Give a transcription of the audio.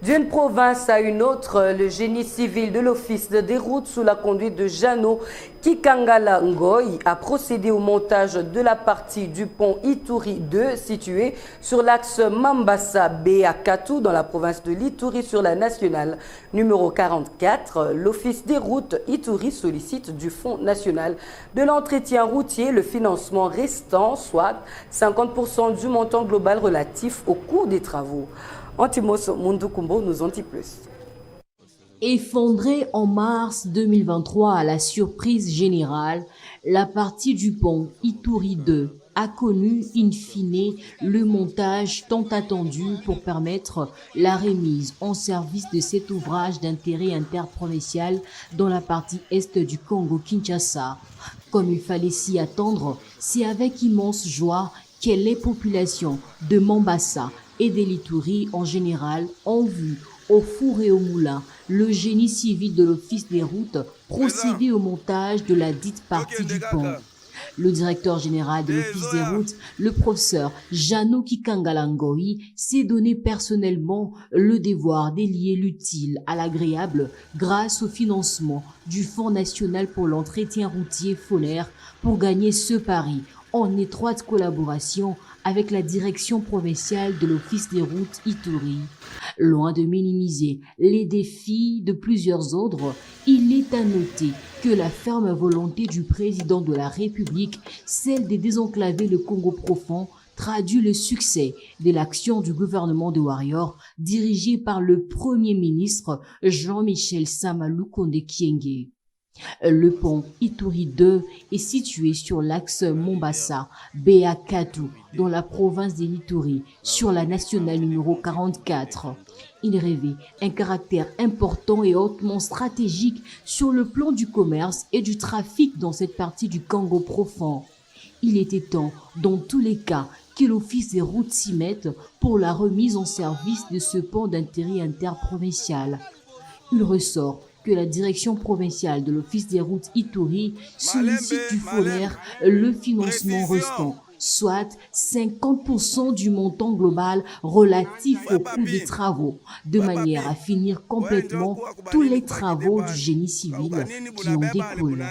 D'une province à une autre, le génie civil de l'Office des routes sous la conduite de Jano Kikangala Ngoy a procédé au montage de la partie du pont Ituri 2 situé sur l'axe Mambasa-Béa-Katou dans la province de l'Ituri sur la nationale numéro 44. L'Office des routes Ituri sollicite du Fonds national de l'entretien routier le financement restant, soit 50% du montant global relatif au coût des travaux. Antimos Mundukumbo nous en dit plus. Effondrée en mars 2023 à la surprise générale, la partie du pont Ituri 2 a connu in fine le montage tant attendu pour permettre la remise en service de cet ouvrage d'intérêt interprovincial dans la partie est du Congo-Kinshasa. Comme il fallait s'y attendre, c'est avec immense joie que les populations de Mambasa et de l'Ituri en général ont vu au four et au moulin le génie civil de l'Office des routes procéder au montage de la dite partie du pont. Le directeur général de l'Office des routes, le professeur Jano Kikangala Ngoy, s'est donné personnellement le devoir d'allier l'utile à l'agréable grâce au financement du Fonds national pour l'entretien routier FONER pour gagner ce pari en étroite collaboration avec la direction provinciale de l'Office des routes Ituri. Loin de minimiser les défis de plusieurs ordres, il est à noter que la ferme volonté du président de la République, celle de désenclaver le Congo profond, traduit le succès de l'action du gouvernement de Warrior dirigé par le Premier ministre Jean-Michel Sama Lukonde Kyenge. Le pont Ituri 2 est situé sur l'axe Mombasa-Béa-Katou dans la province de l'Ituri sur la nationale numéro 44. Il revêt un caractère important et hautement stratégique sur le plan du commerce et du trafic dans cette partie du Congo profond. Il était temps, dans tous les cas, que l'Office des routes s'y mette pour la remise en service de ce pont d'intérêt interprovincial. Il ressort que la direction provinciale de l'Office des routes Ituri sollicite du FONER le financement restant, soit 50% du montant global relatif au coût des travaux, de manière à finir complètement tous les travaux du génie civil qui en découlent.